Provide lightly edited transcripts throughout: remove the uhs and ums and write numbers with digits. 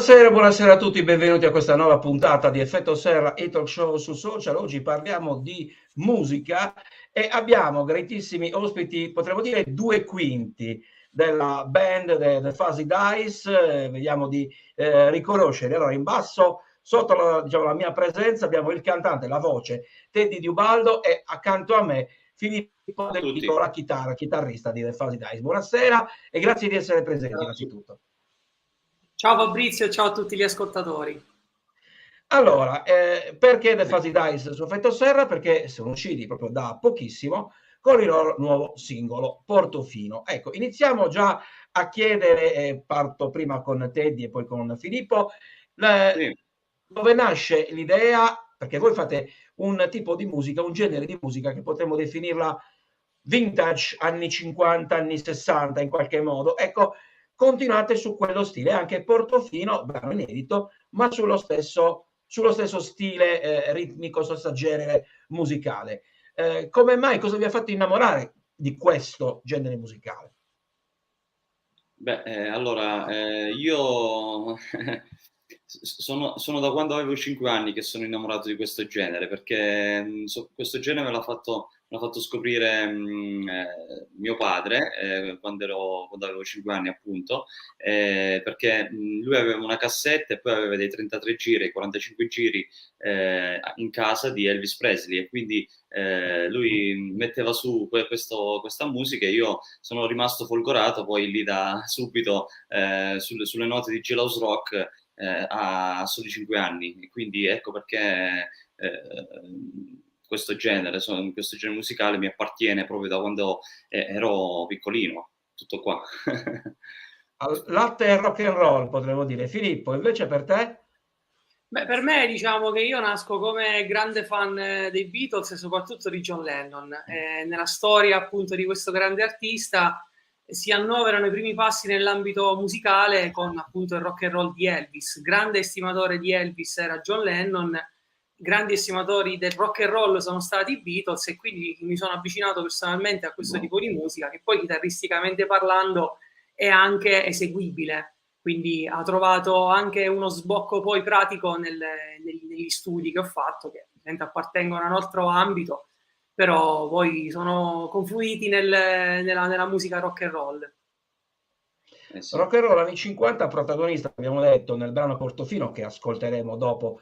Buonasera a tutti, benvenuti a questa nuova puntata di Effetto Serra e Talk Show su Social. Oggi parliamo di musica e abbiamo gratissimi ospiti, potremmo dire due quinti della band The Fuzzy Dice. Vediamo di riconoscere. Allora, in basso, sotto la mia presenza, abbiamo il cantante, la voce, Teddy Di Ubaldo, e accanto a me Filippo A Del tutti. Vico, la chitarrista di The Fuzzy Dice. Buonasera e grazie di essere presenti innanzitutto. Ciao Fabrizio e ciao a tutti gli ascoltatori. Allora, perché The Fuzzy Dice su Effetto Serra? Perché sono usciti proprio da pochissimo con il loro nuovo singolo Portofino. Ecco, iniziamo già a chiedere, parto prima con Teddy e poi con Filippo, Sì. dove nasce l'idea, perché voi fate un tipo di musica, un genere di musica che potremmo definirla vintage, anni 50, anni 60 in qualche modo. Ecco, continuate su quello stile, anche Portofino, brano inedito, ma sullo stesso stile ritmico, sosta genere musicale. Come mai, cosa vi ha fatto innamorare di questo genere musicale? Beh, allora, io sono da quando avevo 5 anni che sono innamorato di questo genere, perché questo genere me l'ha fatto scoprire mio padre quando avevo 5 anni, appunto, perché lui aveva una cassetta e poi aveva dei 33 giri, 45 giri in casa di Elvis Presley, e quindi lui metteva su questa musica e io sono rimasto folgorato poi lì da subito sulle note di Jailhouse Rock a soli 5 anni, e quindi ecco perché questo genere musicale mi appartiene proprio da quando ero piccolino, tutto qua. Latte e rock and roll, potremmo dire. Filippo, invece per te? Beh, per me diciamo che io nasco come grande fan dei Beatles e soprattutto di John Lennon. Nella storia appunto di questo grande artista si annoverano i primi passi nell'ambito musicale con appunto il rock and roll di Elvis. Grande estimatore di Elvis era John Lennon, grandi estimatori del rock and roll sono stati i Beatles, e quindi mi sono avvicinato personalmente a questo tipo di musica che poi chitarristicamente parlando è anche eseguibile, quindi ha trovato anche uno sbocco poi pratico negli studi che ho fatto, che ovviamente appartengono a un altro ambito, però poi sono confluiti nella musica rock and roll. Sì. Rock and roll anni 50, protagonista, abbiamo detto, nel brano Portofino, che ascolteremo dopo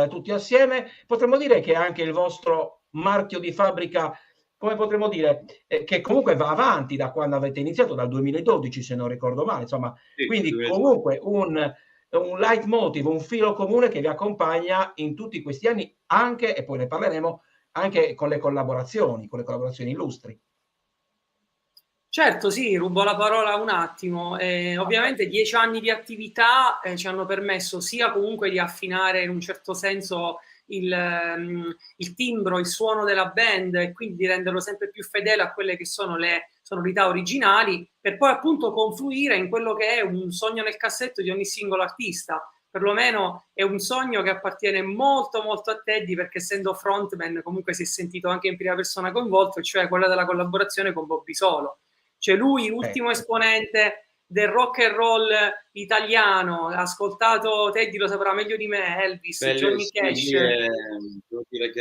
tutti assieme. Potremmo dire che è anche il vostro marchio di fabbrica, come potremmo dire, che comunque va avanti da quando avete iniziato, dal 2012 se non ricordo male, insomma, Sì, quindi 2002. comunque un leitmotiv, un filo comune che vi accompagna in tutti questi anni, anche, e poi ne parleremo, anche con le collaborazioni illustri. Certo, sì, rubo la parola un attimo. Ovviamente 10 anni di attività ci hanno permesso sia comunque di affinare in un certo senso il timbro, il suono della band, e quindi di renderlo sempre più fedele a quelle che sono le sonorità originali, per poi appunto confluire in quello che è un sogno nel cassetto di ogni singolo artista. Perlomeno è un sogno che appartiene molto molto a Teddy, perché essendo frontman comunque si è sentito anche in prima persona coinvolto, cioè quella della collaborazione con Bobby Solo. Cioè lui, ultimo Ecco. esponente del rock and roll italiano, ha ascoltato, Teddy lo saprà meglio di me, Elvis, Beh, Johnny sì, Cash. devo dire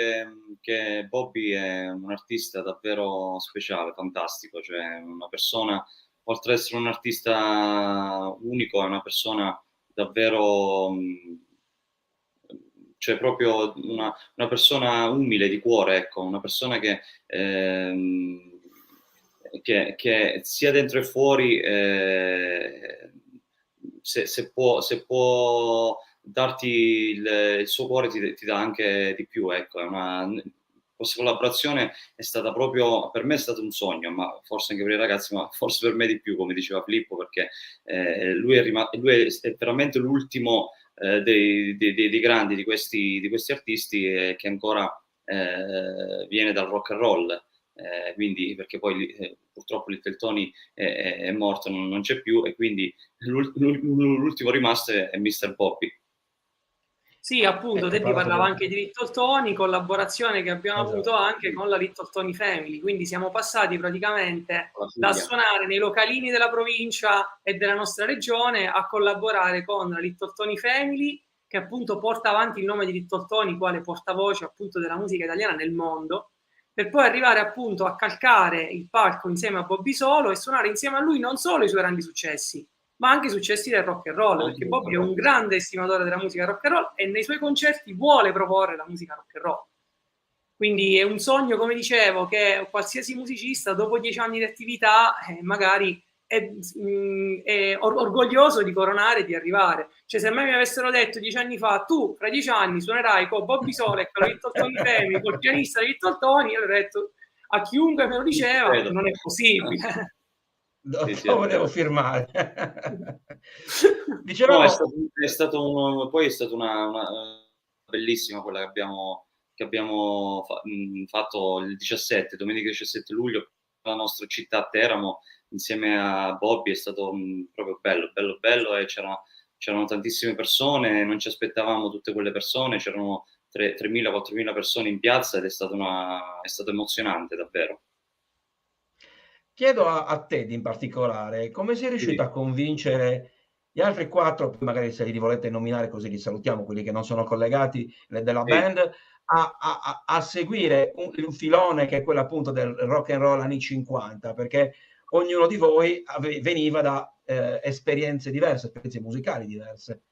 che Bobby è un artista davvero speciale, fantastico, cioè una persona, oltre ad essere un artista unico, è una persona davvero, cioè proprio una persona umile di cuore, ecco, una persona che sia dentro e fuori, se può darti il suo cuore, ti dà anche di più, ecco. Questa collaborazione è stata proprio, per me è stato un sogno, ma forse anche per i ragazzi, ma forse per me di più, come diceva Filippo, perché lui è veramente l'ultimo dei grandi di questi artisti, che ancora viene dal rock and roll. Quindi, perché poi purtroppo Little Tony è morto, non c'è più, e quindi l'ultimo rimasto è Mr. Bobby. Sì, appunto, Teddy parlava anche di Little Tony, collaborazione che abbiamo avuto anche con la Little Tony Family, quindi siamo passati praticamente da suonare nei localini della provincia e della nostra regione a collaborare con la Little Tony Family, che appunto porta avanti il nome di Little Tony quale portavoce appunto della musica italiana nel mondo, per poi arrivare appunto a calcare il palco insieme a Bobby Solo e suonare insieme a lui non solo i suoi grandi successi, ma anche i successi del rock and roll, perché Bobby è un grande estimatore della musica rock and roll e nei suoi concerti vuole proporre la musica rock and roll. Quindi è un sogno, come dicevo, che qualsiasi musicista dopo 10 anni di attività magari è orgoglioso di coronare e di arrivare. Cioè, se a me mi avessero detto 10 anni fa, tu fra 10 anni suonerai con Bobby Solo e con la Little Tony Family, col pianista di Little Tony, io avrei detto a chiunque me lo diceva, non è possibile. Volevo firmare. Dicevamo... No, è stata una bellissima quella che abbiamo fatto il 17, domenica 17 luglio, la nostra città a Teramo, insieme a Bobby. È stato proprio bello e c'erano tantissime persone, non ci aspettavamo tutte quelle persone, c'erano 3.000-4.000 persone in piazza ed è stato emozionante davvero. Chiedo a Teddy in particolare, come sei riuscito a convincere gli altri 4, magari se li volete nominare così li salutiamo, quelli che non sono collegati della band, a seguire un filone che è quello appunto del rock and roll anni 50, perché ognuno di voi veniva da esperienze diverse, esperienze musicali diverse.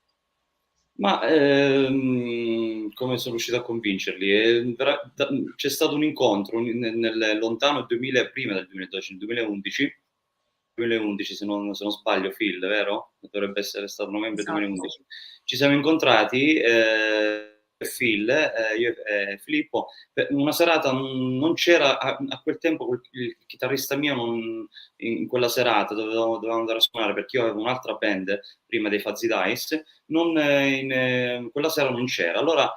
Ma come sono riuscito a convincerli? C'è stato un incontro nel lontano 2000, prima del 2012, nel 2011 se non sbaglio, Phil, vero? Dovrebbe essere stato novembre 2011. Ci siamo incontrati, Phil, io e Filippo, una serata, non c'era a quel tempo il chitarrista mio in quella serata dovevamo andare a suonare, perché io avevo un'altra band prima dei Fuzzy Dice, quella sera non c'era, allora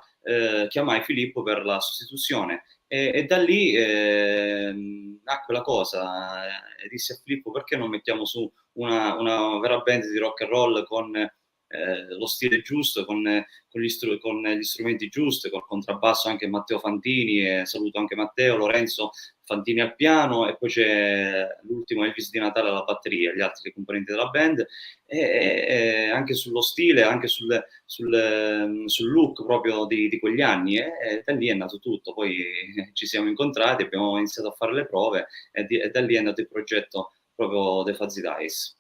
chiamai Filippo per la sostituzione e da lì nacque la cosa, e dissi a Filippo: perché non mettiamo su una vera band di rock and roll con lo stile giusto, con gli strumenti giusti, col contrabbasso anche Matteo Fantini, e saluto anche Matteo, Lorenzo Fantini al piano, e poi c'è l'ultimo Elvis Di Natale alla batteria, gli altri componenti della band, e anche sullo stile, anche sul look proprio di quegli anni, e da lì è nato tutto. Poi ci siamo incontrati, abbiamo iniziato a fare le prove e da lì è nato il progetto proprio The Fuzzy Dice.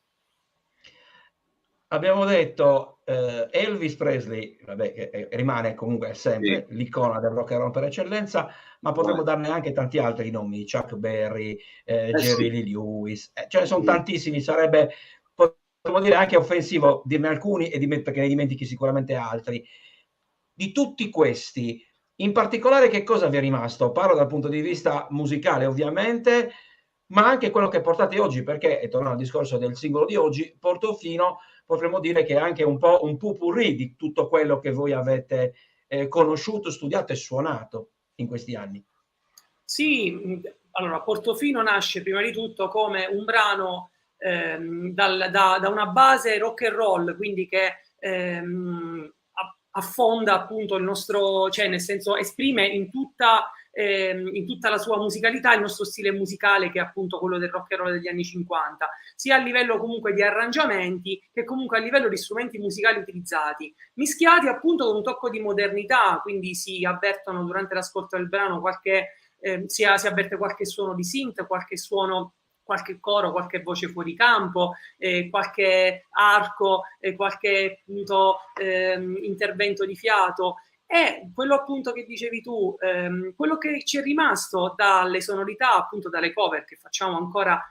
Abbiamo detto Elvis Presley, vabbè, che rimane comunque sempre l'icona del rock and roll per eccellenza, ma potremmo darne anche tanti altri nomi: Chuck Berry, Jerry Lee Lewis, ce ne sono tantissimi, sarebbe, potremmo dire, anche offensivo dirne alcuni e perché ne dimentichi sicuramente altri. Di tutti questi, in particolare, che cosa vi è rimasto? Parlo dal punto di vista musicale, ovviamente, ma anche quello che portate oggi, perché, e tornando al discorso del singolo di oggi, Portofino, potremmo dire che è anche un po' un pot-pourri di tutto quello che voi avete conosciuto, studiato e suonato in questi anni. Sì, allora Portofino nasce prima di tutto come un brano da una base rock and roll, quindi che affonda appunto il nostro, cioè nel senso esprime in tutta la sua musicalità il nostro stile musicale, che è appunto quello del rock and roll degli anni 50, sia a livello comunque di arrangiamenti che comunque a livello di strumenti musicali utilizzati, mischiati appunto con un tocco di modernità, quindi si avvertono durante l'ascolto del brano si avverte qualche suono di synth, qualche suono, qualche coro, qualche voce fuori campo, qualche arco, qualche appunto intervento di fiato. E quello appunto che dicevi tu, quello che ci è rimasto dalle sonorità, appunto dalle cover che facciamo ancora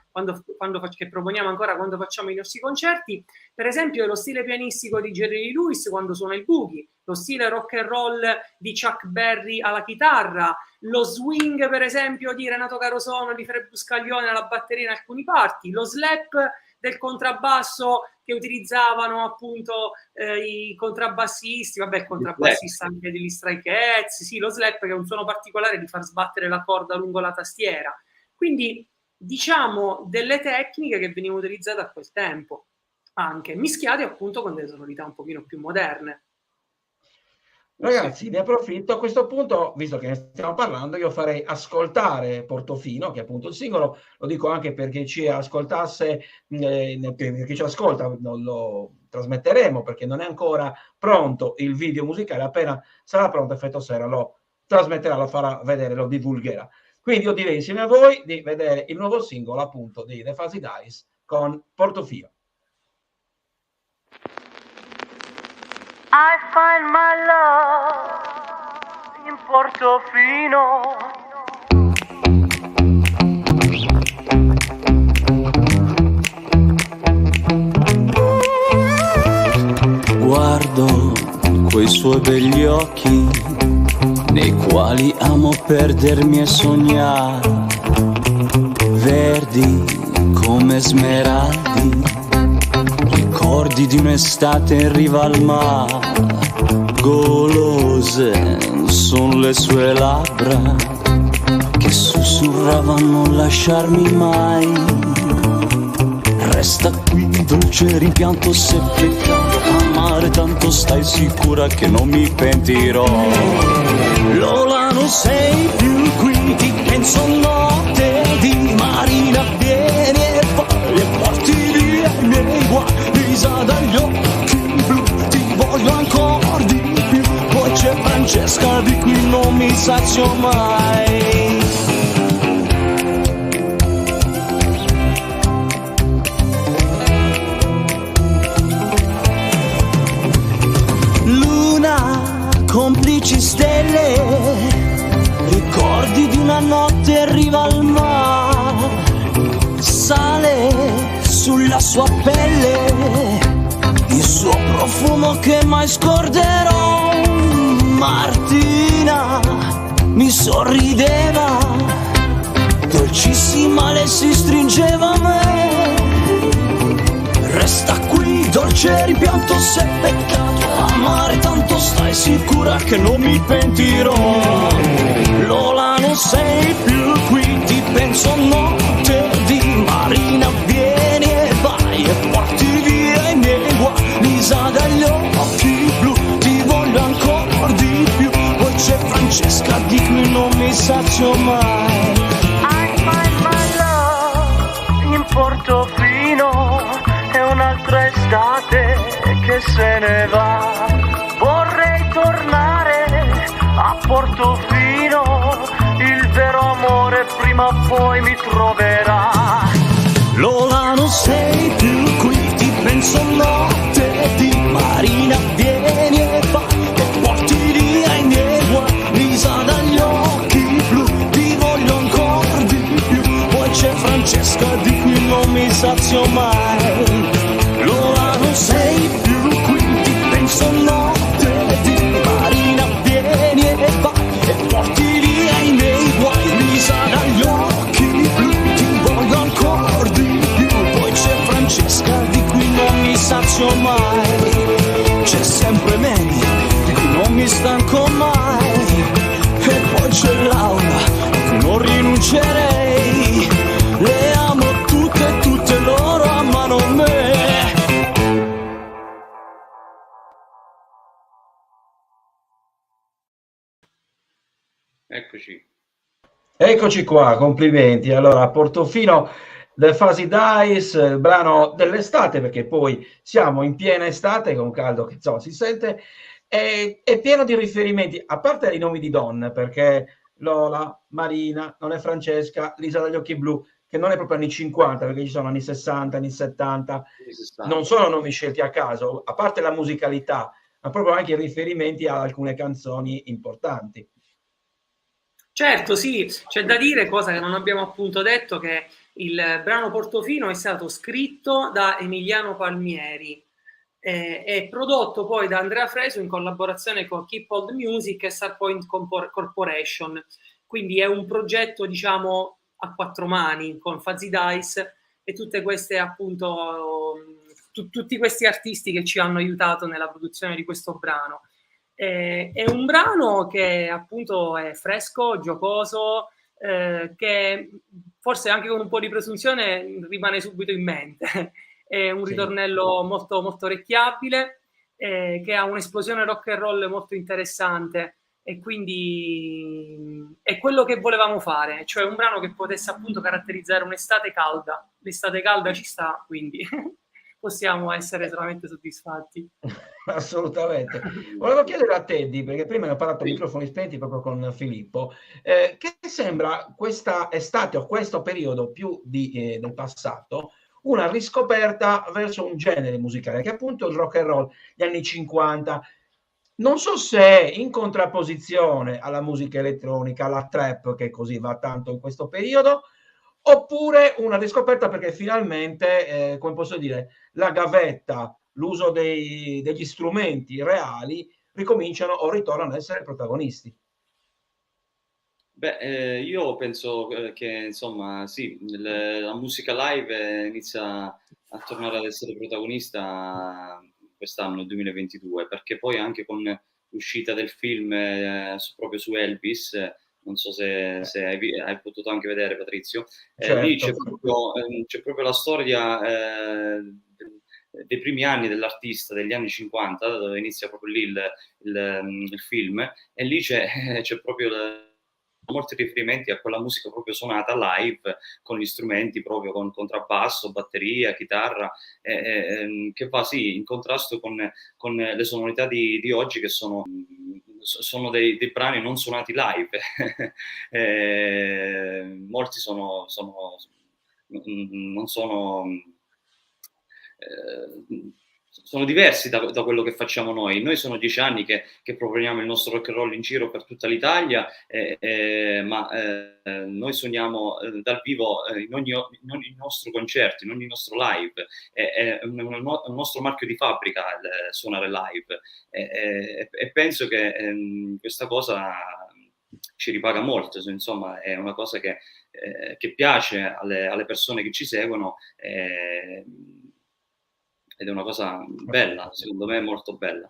che proponiamo ancora quando facciamo i nostri concerti, per esempio è lo stile pianistico di Jerry Lee Lewis quando suona il boogie, lo stile rock and roll di Chuck Berry alla chitarra, lo swing per esempio di Renato Carosono, di Fred Buscaglione alla batteria in alcuni parti, lo slap del contrabbasso che utilizzavano appunto i contrabbassisti, vabbè, il contrabbassista anche degli Stray Cats, sì, lo slap, che è un suono particolare di far sbattere la corda lungo la tastiera. Quindi diciamo delle tecniche che venivano utilizzate a quel tempo, anche mischiate appunto con delle sonorità un pochino più moderne. Ragazzi, ne approfitto a questo punto, visto che ne stiamo parlando, io farei ascoltare Portofino, che è appunto il singolo, lo dico anche per chi ci ascoltasse, per chi ci ascolta, non lo trasmetteremo perché non è ancora pronto il video musicale, appena sarà pronto Effetto Sera lo trasmetterà, lo farà vedere, lo divulgherà. Quindi io direi insieme a voi di vedere il nuovo singolo appunto di The Fuzzy Dice con Portofino. I find my love in Portofino. Guardo quei suoi begli occhi nei quali amo perdermi e sognare, verdi come smeraldi, ricordi di un'estate in riva al mare, golose son le sue labbra che sussurravano non lasciarmi mai. Resta qui, dolce rimpianto, se peccato amare tanto, stai sicura che non mi pentirò. Lola, non sei più qui, ti penso notte di Marina, vieni e vai e porti via i miei guai. Lisa dagli occhi blu, ti voglio ancora di più. Poi c'è Francesca di cui non mi sazio mai. Complici stelle, ricordi di una notte in riva al mare, sale sulla sua pelle il suo profumo che mai scorderò. Martina mi sorrideva, dolcissima le si stringeva a me. Resta qui, dolce rimpianto, se peccato amare tanto, stai sicura che non mi pentirò. Lola, non sei più qui, ti penso notte di Marina, vieni e vai e porti via i miei guai. Lisa dagli occhi blu, ti voglio ancora di più. Poi c'è Francesca di cui non mi sazio mai. I find my love in Portofino, è un'altra estate che se ne va. Vorrei tornare a Portofino, il vero amore prima o poi mi troverà. Lola, non sei più qui, ti penso notte di Marina, vieni e vai e porti via i miei guai. Lisa dagli occhi blu, ti voglio ancora di più. Poi c'è Francesca di cui non mi sazio mai. Lola, non sei più qui, ti penso notte di Marina, vieni e vai e porti via i miei guai. Lisa dagli occhi blu, ti voglio ancora di più. Poi c'è Francesca di cui non mi sazio mai. C'è sempre Mary di cui non mi stanco mai. E poi c'è Laura a cui non rinuncerei. Le amo tutte e tutte loro amano me. Eccoci. Eccoci qua, complimenti. Allora, Portofino, The Fuzzy Dice, il brano dell'estate, perché poi siamo in piena estate, con caldo che insomma si sente, è pieno di riferimenti, a parte i nomi di donne, perché Lola, Marina, non è Francesca, Lisa dagli occhi blu, che non è proprio anni 50, perché ci sono anni 60, anni 70, non sono nomi scelti a caso, a parte la musicalità, ma proprio anche i riferimenti a alcune canzoni importanti. Certo, sì, c'è da dire, cosa che non abbiamo appunto detto, che il brano Portofino è stato scritto da Emiliano Palmieri, è prodotto poi da Andrea Fresu in collaborazione con Keep Old Music e Starpoint Corporation, quindi è un progetto diciamo a quattro mani con Fuzzy Dice e tutte queste appunto tutti questi artisti che ci hanno aiutato nella produzione di questo brano. È un brano che appunto è fresco, giocoso, che forse anche con un po' di presunzione rimane subito in mente. È un ritornello molto, molto orecchiabile, che ha un'esplosione rock and roll molto interessante, e quindi è quello che volevamo fare, cioè un brano che potesse appunto caratterizzare un'estate calda. L'estate calda ci sta, quindi possiamo essere solamente soddisfatti. Assolutamente. Volevo chiedere a Teddy, perché prima ne ho parlato a microfoni spenti proprio con Filippo, che sembra questa estate o questo periodo più del passato una riscoperta verso un genere musicale che è appunto il rock and roll, gli anni 50. Non so se in contrapposizione alla musica elettronica, alla trap che così va tanto in questo periodo, oppure una riscoperta perché finalmente, come posso dire, la gavetta, l'uso degli strumenti reali ricominciano o ritornano ad essere protagonisti. Beh, io penso che insomma sì, la musica live inizia a tornare ad essere protagonista quest'anno, nel 2022, perché poi anche con l'uscita del film proprio su Elvis, non so se hai potuto anche vedere, Patrizio, Certo. lì c'è proprio la storia dei primi anni dell'artista, degli anni 50, dove inizia proprio lì il film, e lì c'è proprio molti riferimenti a quella musica proprio suonata live, con gli strumenti proprio, con contrabbasso, batteria, chitarra, che va sì in contrasto con le sonorità di oggi, che sono dei brani non suonati live. Molti non sono diversi da quello che facciamo noi. Noi sono 10 anni che proponiamo il nostro rock and roll in giro per tutta l'Italia, ma noi suoniamo dal vivo in ogni nostro concerto, in ogni nostro live. È un nostro marchio di fabbrica suonare live, e penso che questa cosa ci ripaga molto, insomma è una cosa che piace alle persone che ci seguono, ed è una cosa bella, secondo me molto bella.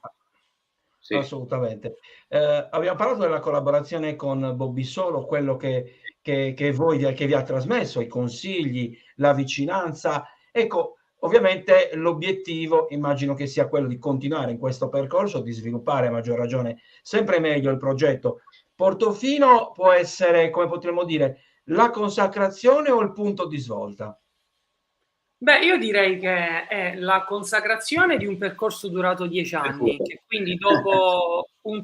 Sì. Assolutamente. Abbiamo parlato della collaborazione con Bobby Solo, quello che vi ha trasmesso, i consigli, la vicinanza. Ecco, ovviamente l'obiettivo immagino che sia quello di continuare in questo percorso, di sviluppare a maggior ragione sempre meglio il progetto. Portofino può essere, come potremmo dire, la consacrazione o il punto di svolta? Beh, io direi che è la consacrazione di un percorso durato 10 anni, che quindi dopo un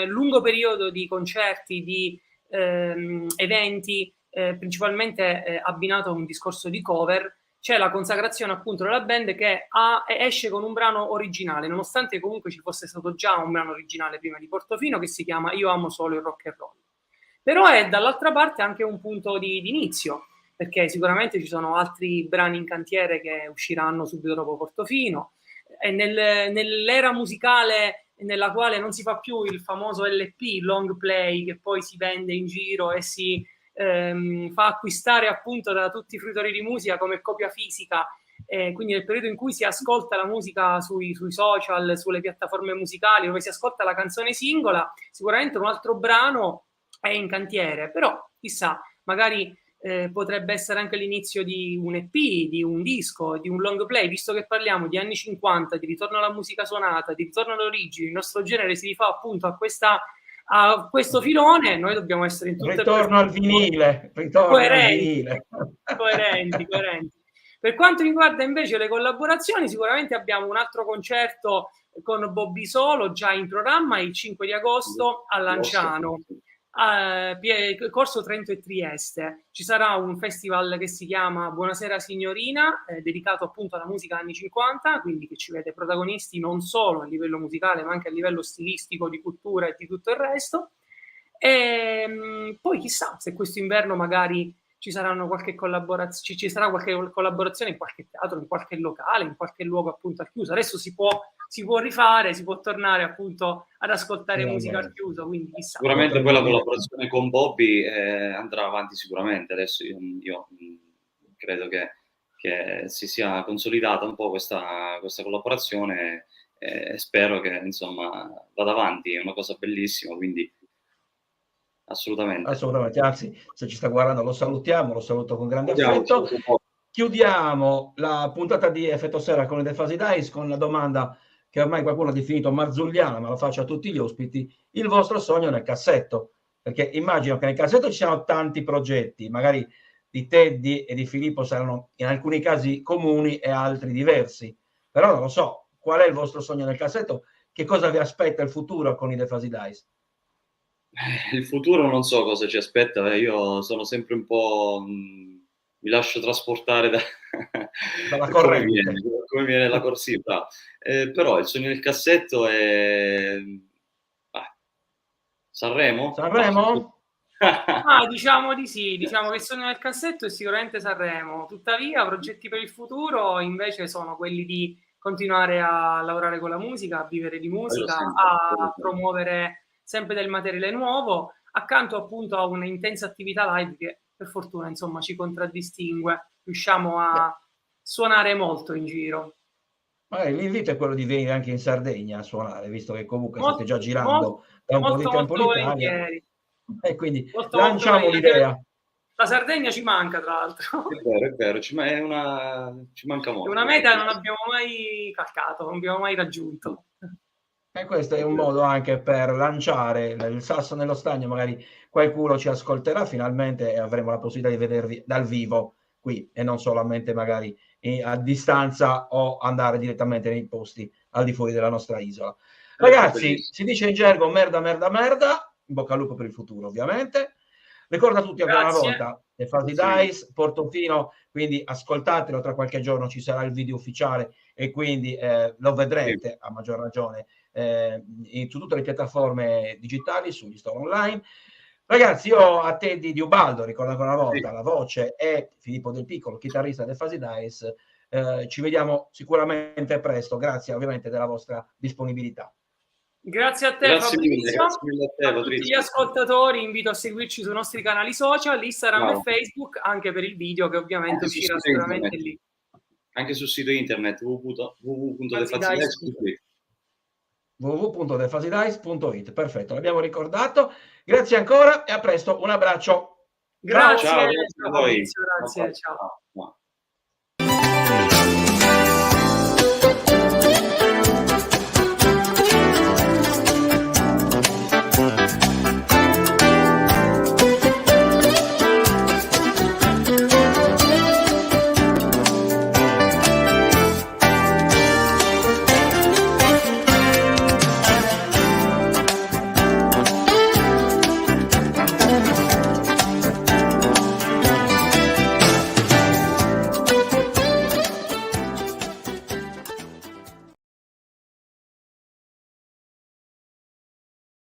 lungo periodo di concerti, di eventi, principalmente abbinato a un discorso di cover, c'è la consacrazione appunto della band che esce con un brano originale, nonostante comunque ci fosse stato già un brano originale prima di Portofino che si chiama Io amo solo il rock and roll. Però è dall'altra parte anche un punto di inizio, perché sicuramente ci sono altri brani in cantiere che usciranno subito dopo Portofino, e nell'era musicale nella quale non si fa più il famoso LP, long play, che poi si vende in giro e si fa acquistare appunto da tutti i fruitori di musica come copia fisica, quindi nel periodo in cui si ascolta la musica sui social, sulle piattaforme musicali, dove si ascolta la canzone singola, sicuramente un altro brano è in cantiere, però chissà, magari potrebbe essere anche l'inizio di un EP, di un disco, di un long play, visto che parliamo di anni 50, di ritorno alla musica suonata, di ritorno alle origini. Il nostro genere si rifà appunto a questo filone. Noi dobbiamo essere in tutte ritorno al vinile, coerenti. Per quanto riguarda invece le collaborazioni, sicuramente abbiamo un altro concerto con Bobby Solo già in programma il 5 di agosto a Lanciano, Corso Trento e Trieste. Ci sarà un festival che si chiama Buonasera Signorina, dedicato appunto alla musica anni 50, quindi che ci vede protagonisti non solo a livello musicale ma anche a livello stilistico, di cultura e di tutto il resto. E poi chissà se questo inverno magari ci saranno ci sarà qualche collaborazione in qualche teatro, in qualche locale, in qualche luogo appunto al chiuso. Adesso si può rifare, si può tornare appunto ad ascoltare musica al chiuso, quindi chissà. Sicuramente poi la collaborazione con Bobby andrà avanti sicuramente. Adesso io credo che si sia consolidata un po' questa collaborazione, e spero che insomma vada avanti, è una cosa bellissima, quindi assolutamente. Anzi, se ci sta guardando lo saluto con grande affetto. chiudiamo la puntata di Effetto Sera con i The Fuzzy Dice con la domanda che ormai qualcuno ha definito marzulliana, ma la faccio a tutti gli ospiti: il vostro sogno nel cassetto? Perché immagino che nel cassetto ci siano tanti progetti, magari di Teddy e di Filippo saranno in alcuni casi comuni e altri diversi, però non lo so, qual è il vostro sogno nel cassetto? Che cosa vi aspetta il futuro con i The Fuzzy Dice? Il futuro non so cosa ci aspetta, io sono sempre un po'... mi lascio trasportare dalla corrente. Come viene la corsiva. Però il sogno del cassetto è... Sanremo? Diciamo di sì, diciamo che il sogno del cassetto è sicuramente Sanremo, tuttavia progetti per il futuro invece sono quelli di continuare a lavorare con la musica, a vivere di musica, a promuovere sempre del materiale nuovo, accanto appunto a un'intensa attività live che per fortuna insomma ci contraddistingue, riusciamo a suonare molto in giro. Magari l'invito è quello di venire anche in Sardegna a suonare, visto che comunque state già girando da un po' di tempo l'Italia. E quindi lanciamo l'idea. La Sardegna ci manca, tra l'altro. È vero, ci manca molto. È una meta che non abbiamo mai calcato, non abbiamo mai raggiunto. E questo è un modo anche per lanciare il sasso nello stagno, magari qualcuno ci ascolterà finalmente e avremo la possibilità di vedervi dal vivo qui e non solamente magari a distanza o andare direttamente nei posti al di fuori della nostra isola. Ragazzi, si dice in gergo merda, in bocca al lupo per il futuro ovviamente. Ricorda a tutti ancora una volta, The Fuzzy Dice, Portofino, quindi ascoltatelo, tra qualche giorno ci sarà il video ufficiale e quindi lo vedrete a maggior ragione su tutte le piattaforme digitali, sugli store online. Ragazzi, io a Teddy di Ubaldo, ricordo ancora una volta, la voce, e Filippo Del Piccolo, chitarrista del Fuzzy Dice, ci vediamo sicuramente presto, grazie ovviamente della vostra disponibilità. Grazie a te, grazie Fabrizio. Mille a te, a tutti gli ascoltatori invito a seguirci sui nostri canali social, Instagram e Facebook, anche per il video che ovviamente uscirà sicuramente lì. Anche sul sito internet www.thefuzzydice.it. www.thefuzzydice.it. Perfetto, l'abbiamo ricordato. Grazie ancora e a presto, un abbraccio. Grazie, ciao, Fabrizio, grazie, ciao.